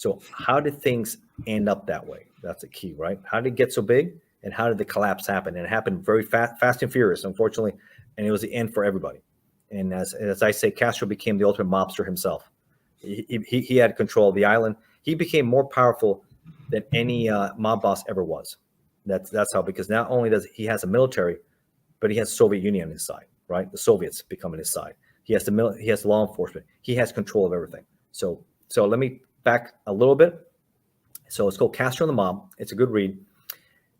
So how did things end up that way? That's the key, right? How did it get so big, and how did the collapse happen? And it happened very fast and furious, unfortunately, and it was the end for everybody. And as I say, Castro became the ultimate mobster himself. He had control of the island. He became more powerful than any mob boss ever was. That's how, because not only does he has a military, but he has the Soviet Union on his side, right? The Soviets become on his side. He has the law enforcement. He has control of everything. So let me back a little bit. So it's called Castro and the Mob. It's a good read.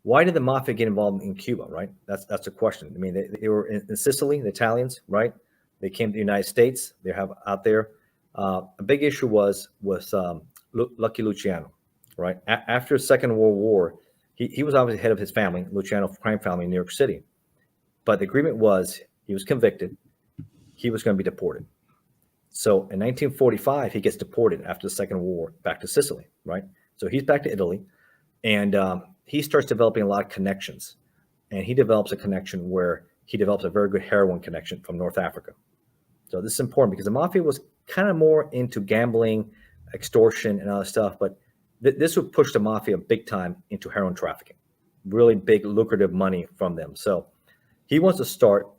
Why did the Mafia get involved in Cuba, right? That's the question. I mean, they were in Sicily, the Italians, right? They came to the United States. They have out there. A big issue was Lucky Luciano, right? After the Second World War, he was obviously head of his family, Luciano crime family in New York City. But the agreement was he was convicted. He was going to be deported. So in 1945, he gets deported after the Second World War back to Sicily, right? So he's back to Italy, and he starts developing a lot of connections. And he develops a connection where he develops a very good heroin connection from North Africa. So this is important because the Mafia was kind of more into gambling, extortion, and other stuff. But this would push the Mafia big time into heroin trafficking, really big, lucrative money from them. So he wants to start,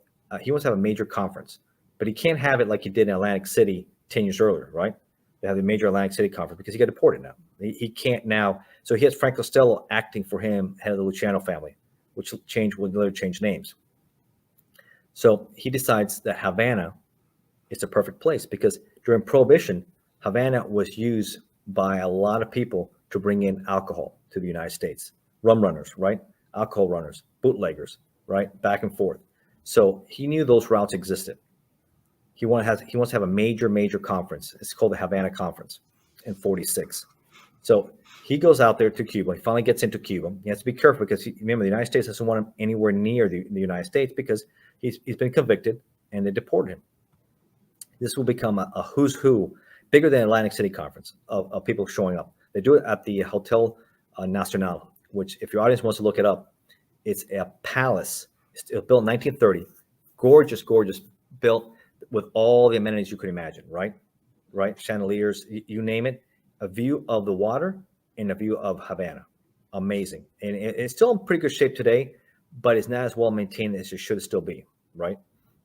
he wants to have a major conference, but he can't have it like he did in Atlantic City 10 years earlier, right? They have the major Atlantic City conference because he got deported now. He can't now. So he has Frank Costello acting for him, head of the Luciano family, which will later change names. So he decides that Havana is a perfect place because during Prohibition, Havana was used by a lot of people to bring in alcohol to the United States. Rum runners, right? Alcohol runners, bootleggers, right? Back and forth. So he knew those routes existed. He wants to have a major conference. It's called the Havana Conference in 46. So he goes out there to Cuba. He finally gets into Cuba. He has to be careful because remember, the United States doesn't want him anywhere near the United States because he's been convicted and they deported him. This will become a who's who, bigger than Atlantic City Conference of people showing up. They do it at the Hotel Nacional, which if your audience wants to look it up, it's a palace. It was built in 1930. Gorgeous, built with all the amenities you could imagine, right? Chandeliers, you name it. A view of the water and a view of Havana. Amazing. And it's still in pretty good shape today, but it's not as well maintained as it should still be, right?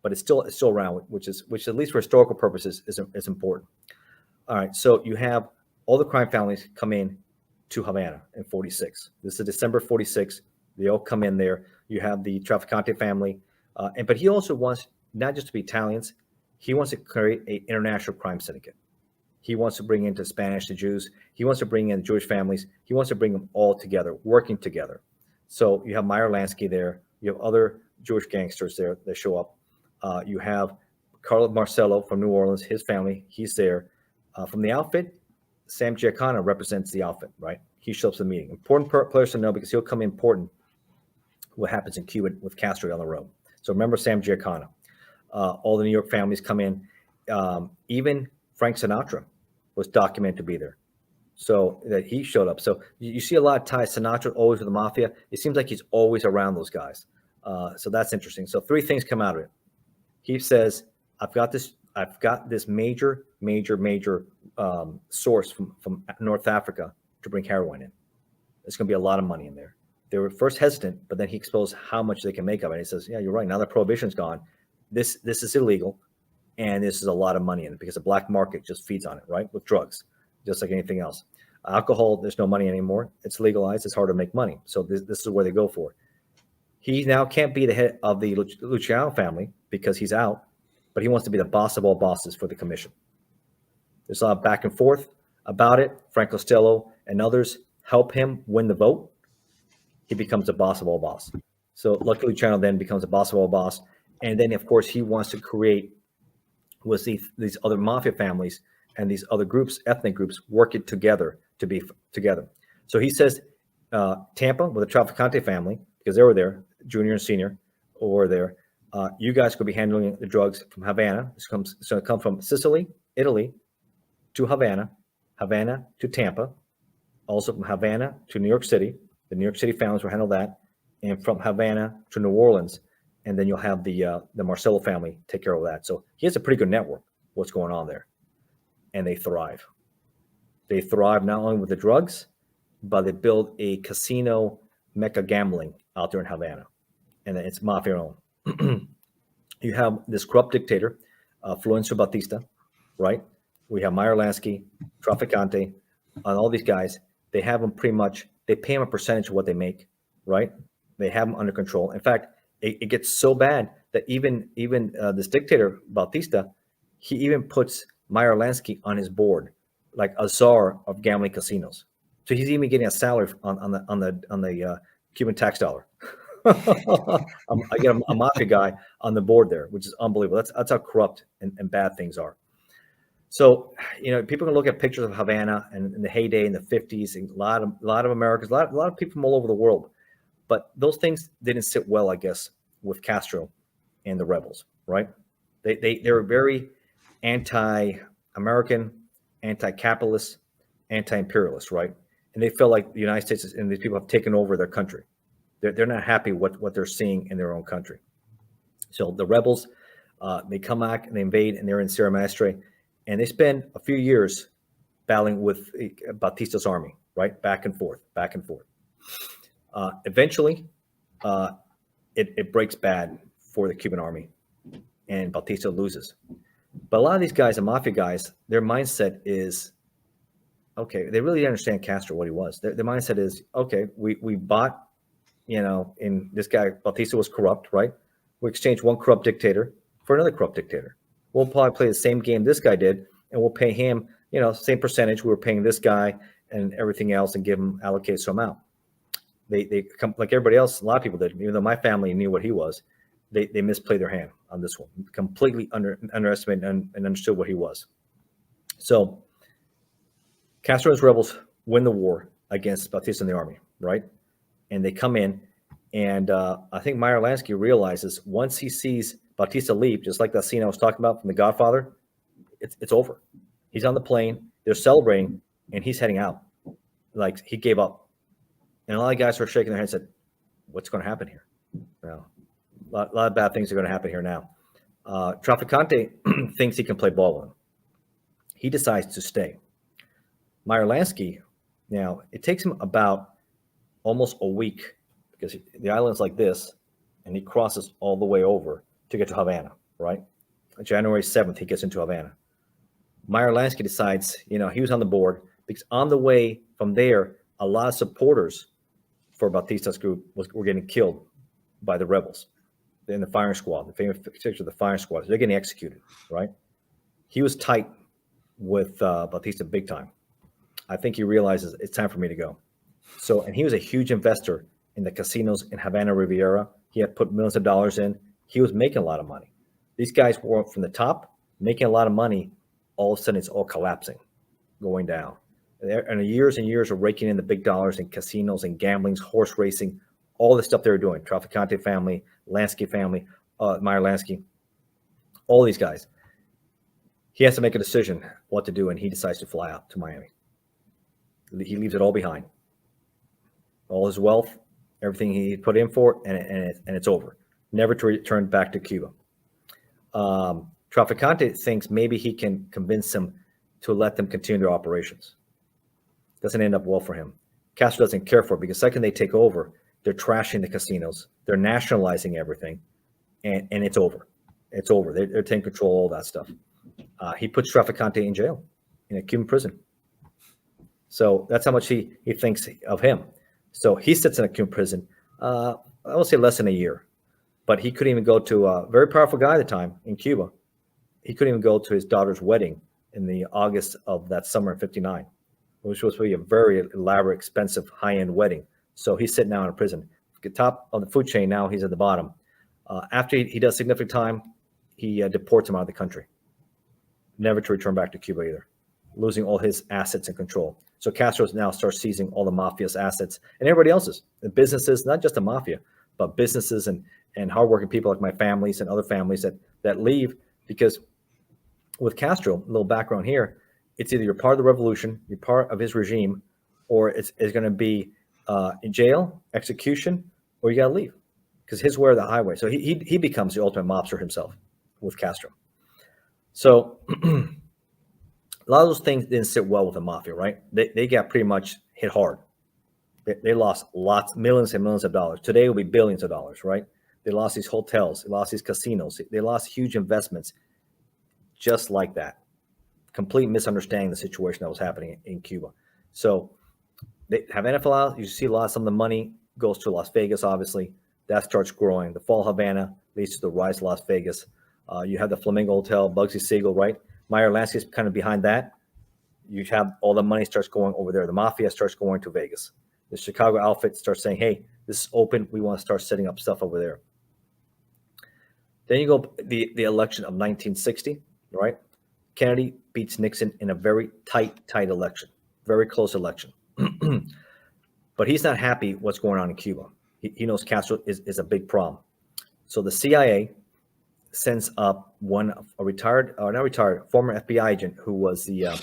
But it's still around, which at least for historical purposes is important. All right, so you have all the crime families come in to Havana in 46. This is December 46. They all come in there. You have the Trafficante family, but he also wants not just to be Italians. He wants to create an international crime syndicate. He wants to bring into Spanish, the Jews. He wants to bring in Jewish families. He wants to bring them all together, working together. So you have Meyer Lansky there. You have other Jewish gangsters there that show up. You have Carlo Marcello from New Orleans, his family. He's there. From the outfit, Sam Giancana represents the outfit, right? He shows up to the meeting. Important players to know because he'll come important what happens in Cuba with Castro on the road. So remember Sam Giancana. All the New York families come in. Even Frank Sinatra was documented to be there. So that he showed up. So you see a lot of ties. Sinatra always with the Mafia. It seems like he's always around those guys. So that's interesting. So three things come out of it. He says, I've got this major source from North Africa to bring heroin in. There's going to be a lot of money in there. They were first hesitant, but then he exposed how much they can make of it. And he says, yeah, you're right. Now that prohibition's gone, this is illegal, and this is a lot of money in it because the black market just feeds on it, right? With drugs, just like anything else. Alcohol, there's no money anymore. It's legalized. It's hard to make money. So this is where they go for. He now can't be the head of the Luciano family because he's out, but he wants to be the boss of all bosses for the commission. There's a lot of back and forth about it. Frank Costello and others help him win the vote. He becomes the boss of all boss. So Lucky Luciano then becomes the boss of all boss. And then, of course, he wants to create with these other mafia families and these other groups, ethnic groups, working together to be together. So he says Tampa with the Trafficante family, because they were there, junior and senior, were there. You guys could be handling the drugs from Havana. It's going to come from Sicily, Italy, to Havana, Havana to Tampa, also from Havana to New York City. The New York City families will handle that, and from Havana to New Orleans, and then you'll have the Marcello family take care of that. So he has a pretty good network. What's going on there, and they thrive. They thrive not only with the drugs, but they build a casino mecca gambling out there in Havana, and it's mafia owned. You have this corrupt dictator, Florencio Batista, right? We have Meyer Lansky, Traficante, and all these guys. They have them pretty much. They pay them a percentage of what they make, right? They have them under control. In fact, it gets so bad that even this dictator Batista, he even puts Meyer Lansky on his board, like a czar of gambling casinos. So he's even getting a salary on the Cuban tax dollar. I get a mafia guy on the board there, which is unbelievable. That's how corrupt and bad things are. So, people can look at pictures of Havana and in the heyday in the 50s, and a lot of Americans, a lot of people from all over the world. But those things didn't sit well, I guess, with Castro and the rebels, right? They were very anti-American, anti-capitalist, anti-imperialist, right? And they felt like the United States and these people have taken over their country. They're not happy what they're seeing in their own country. So the rebels, they come back and they invade, and they're in Sierra Maestre, and they spend a few years battling with Batista's army, right? Back and forth, back and forth. Eventually, it breaks bad for the Cuban army, and Batista loses. But a lot of these guys, the mafia guys, their mindset is, okay, they really understand Castro, what he was. Their mindset is, okay, we bought, and this guy, Batista, was corrupt, right? We exchanged one corrupt dictator for another corrupt dictator. We'll probably play the same game this guy did, and we'll pay him, same percentage we were paying this guy and everything else, and give him allocated some amount. They come like everybody else. A lot of people did, even though my family knew what he was. They misplayed their hand on this one, completely underestimated and understood what he was. So Castro and his rebels win the war against Batista and the army, right? And they come in, and I think Meyer Lansky realizes once he sees Batista leave, just like that scene I was talking about from The Godfather, it's over. He's on the plane, they're celebrating, and he's heading out. Like, he gave up. And a lot of guys are shaking their heads and said, what's going to happen here? Well, a lot of bad things are going to happen here now. Traficante thinks he can play ball with him. He decides to stay. Meyer Lansky, now, it takes him about almost a week, because the island's like this, and he crosses all the way over to get to Havana, right? January 7th, he gets into Havana. Meyer Lansky decides, he was on the board, because on the way from there, a lot of supporters for Batista's group were getting killed by the rebels in the firing squad, the famous picture of the firing squad. They're getting executed, right? He was tight with Batista big time. I think he realizes it's time for me to go. So, and he was a huge investor in the casinos in Havana Riviera. He had put millions of dollars in. He was making a lot of money. These guys were from the top, making a lot of money. All of a sudden, it's all collapsing, going down. And years and years of raking in the big dollars in casinos and gambling, horse racing, all the stuff they were doing. Traficante family, Lansky family, Meyer Lansky, all these guys. He has to make a decision what to do, and he decides to fly out to Miami. He leaves it all behind. All his wealth, everything he put in for, and it's over. Never to return back to Cuba. Traficante thinks maybe he can convince them to let them continue their operations. Doesn't end up well for him. Castro doesn't care for it, because the second they take over, they're trashing the casinos. They're nationalizing everything, and it's over. It's over. They're taking control of all that stuff. He puts Traficante in jail, in a Cuban prison. So that's how much he thinks of him. So he sits in a Cuban prison, I will say less than a year. But he couldn't even go to a very powerful guy at the time in Cuba. He couldn't even go to his daughter's wedding in the August of that summer in 59, which was really a very elaborate, expensive, high-end wedding. So he's sitting now in a prison. At the top of the food chain, now he's at the bottom. After he does significant time, he deports him out of the country. Never to return back to Cuba either, losing all his assets and control. So Castro now starts seizing all the mafia's assets and everybody else's, the businesses, not just the mafia, but businesses and hardworking people like my families and other families that leave, because with Castro, a little background here, it's either you're part of the revolution, you're part of his regime, or it's going to be in jail, execution, or you got to leave, because his way or the highway. So he becomes the ultimate mobster himself with Castro. So A lot of those things didn't sit well with the mafia, right? They got pretty much hit hard. They lost lots, millions and millions of dollars. Today it will be billions of dollars, right? They lost these hotels, they lost these casinos, they lost huge investments just like that. Complete misunderstanding the situation that was happening in Cuba. So they have NFL out. You see a lot. Some of the money goes to Las Vegas. Obviously, that starts growing. The fall of Havana leads to the rise of Las Vegas. You have the Flamingo Hotel, Bugsy Siegel, right? Meyer Lansky is kind of behind that. You have all the money starts going over there. The mafia starts going to Vegas. The Chicago outfit starts saying, "Hey, this is open. We want to start setting up stuff over there." Then you go the election of 1960, right? Kennedy beats Nixon in a very tight election, very close election. But he's not happy what's going on in Cuba. He knows Castro is a big problem. So the CIA sends up a retired, or not retired, former FBI agent who was the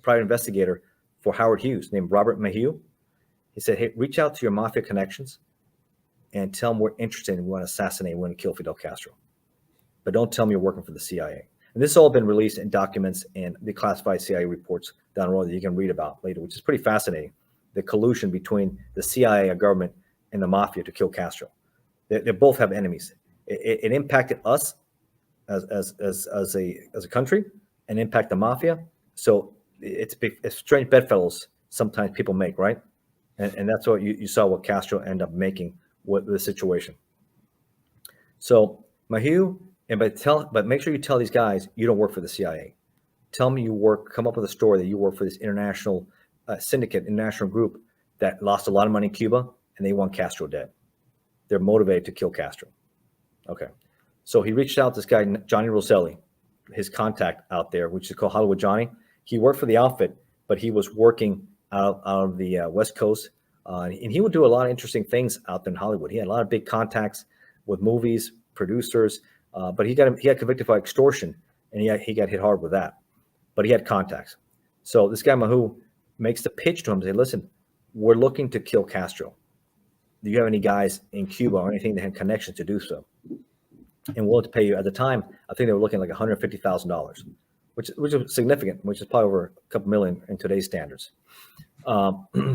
private investigator for Howard Hughes, named Robert Maheu. He said, "Hey, reach out to your mafia connections and tell them we're interested and we want to assassinate, we want to kill Fidel Castro. But don't tell them you're working for the CIA." And this has all been released in documents and the classified CIA reports down the road that you can read about later, which is pretty fascinating. The collusion between the CIA, a government, and the mafia to kill Castro. They both have enemies. It impacted us as a country and impact the mafia. So it's strange bedfellows sometimes people make, right? And that's what you saw what Castro ended up making with the situation. So Maheu, but make sure you tell these guys you don't work for the CIA. Tell them come up with a story that you work for this international syndicate, international group that lost a lot of money in Cuba and they want Castro dead. They're motivated to kill Castro. Okay. So he reached out to this guy, Johnny Roselli, his contact out there, which is called Hollywood Johnny. He worked for the outfit, but he was working out of the West Coast. And he would do a lot of interesting things out there in Hollywood. He had a lot of big contacts with movies, producers, but he got convicted for extortion, and he got hit hard with that. But he had contacts. So this guy Maheu makes the pitch to him, say, "Listen, we're looking to kill Castro. Do you have any guys in Cuba or anything that had connections to do so? And willing to pay you." At the time, I think they were looking like $150,000, which is significant, which is probably over a couple million in today's standards.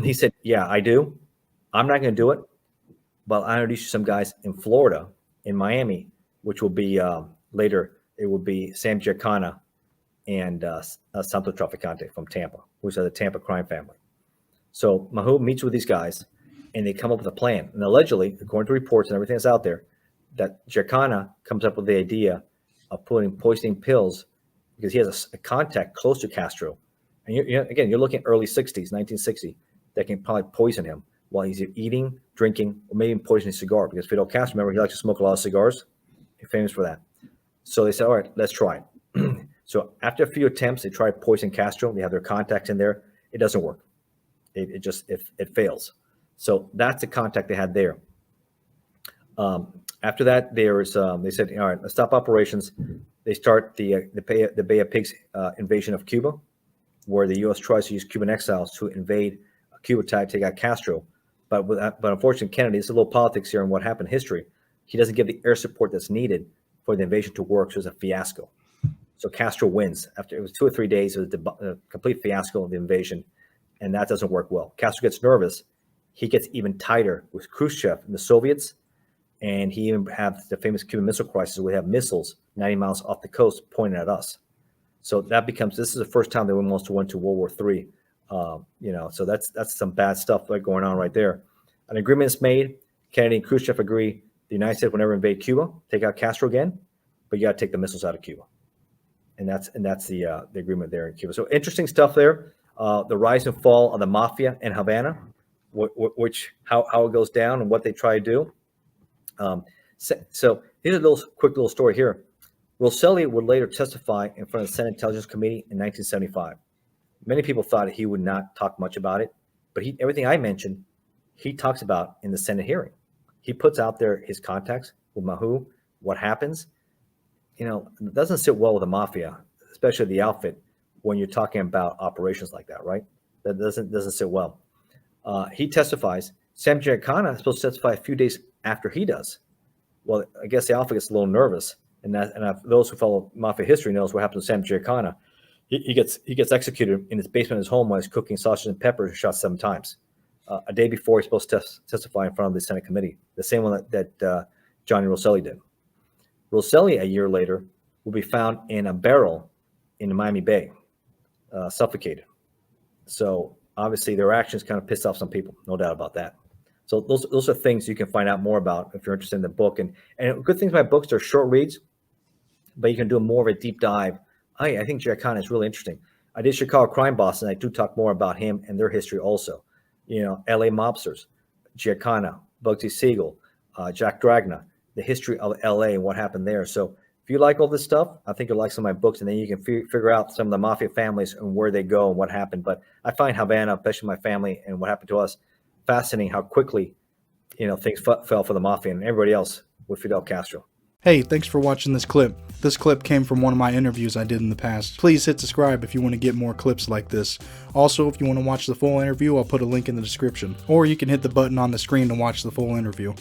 He said, "Yeah, I do. I'm not going to do it, but I'll introduce you some guys in Florida, in Miami, which will be later. It will be Sam Giancana and Santo Traficante from Tampa, which are the Tampa crime family." So Maheu meets with these guys, and they come up with a plan. And allegedly, according to reports and everything that's out there, that Giancana comes up with the idea of putting poisoning pills because he has a contact close to Castro. And you're looking at early 60s, 1960, that can probably poison him while he's eating, drinking, or maybe even poisoning a cigar. Because Fidel Castro, remember, he likes to smoke a lot of cigars. He's famous for that. So they said, "All right, let's try it." So after a few attempts, they try to poison Castro. They have their contacts in there. It doesn't work. It fails. So that's the contact they had there. After that, they said, "All right, let's stop operations." They start the Bay of Pigs invasion of Cuba, where the U.S. tries to use Cuban exiles to invade Cuba to take out Castro. But unfortunately, Kennedy, there's a little politics here and what happened in history. He doesn't give the air support that's needed for the invasion to work, so it's a fiasco. So Castro wins. After it was 2 or 3 days, it was a complete fiasco of the invasion, and that doesn't work well. Castro gets nervous. He gets even tighter with Khrushchev and the Soviets, and he even had the famous Cuban Missile Crisis. We have missiles 90 miles off the coast pointing at us. So this is the first time they went to World War III. So that's some bad stuff going on right there. An agreement is made. Kennedy and Khrushchev agree the United States will never invade Cuba, take out Castro again, but you got to take the missiles out of Cuba. And that's the agreement there in Cuba. So interesting stuff there. The rise and fall of the mafia in Havana, how it goes down and what they try to do. So here's a quick little story here. Roselli would later testify in front of the Senate Intelligence Committee in 1975. Many people thought he would not talk much about it, but everything I mentioned, he talks about in the Senate hearing. He puts out there his contacts with Maheu, what happens. It doesn't sit well with the mafia, especially the outfit, when you're talking about operations like that, right? That doesn't sit well. He testifies. Sam Giancana is supposed to testify a few days after he does. Well, I guess the outfit gets a little nervous, and those who follow mafia history knows what happened to Sam Giancana. He gets executed in his basement of his home while he's cooking sausage and peppers, shot 7 times. A day before he's supposed to testify in front of the Senate committee, the same one that Johnny Rosselli did. Rosselli, a year later, will be found in a barrel in Miami Bay, suffocated. So obviously their actions kind of pissed off some people, no doubt about that. So those are things you can find out more about if you're interested in the book. And good things about books, they're short reads, but you can do more of a deep dive. I think Giancana is really interesting. I did Chicago Crime Boss, and I do talk more about him and their history also. LA mobsters, Giancana, Bugsy Siegel, Jack Dragna, the history of LA and what happened there. So if you like all this stuff, I think you'll like some of my books, and then you can figure out some of the mafia families and where they go and what happened. But I find Havana, especially my family and what happened to us, fascinating how quickly, things fell for the mafia and everybody else with Fidel Castro. Hey, thanks for watching this clip. This clip came from one of my interviews I did in the past. Please hit subscribe if you want to get more clips like this. Also, if you want to watch the full interview, I'll put a link in the description. Or you can hit the button on the screen to watch the full interview.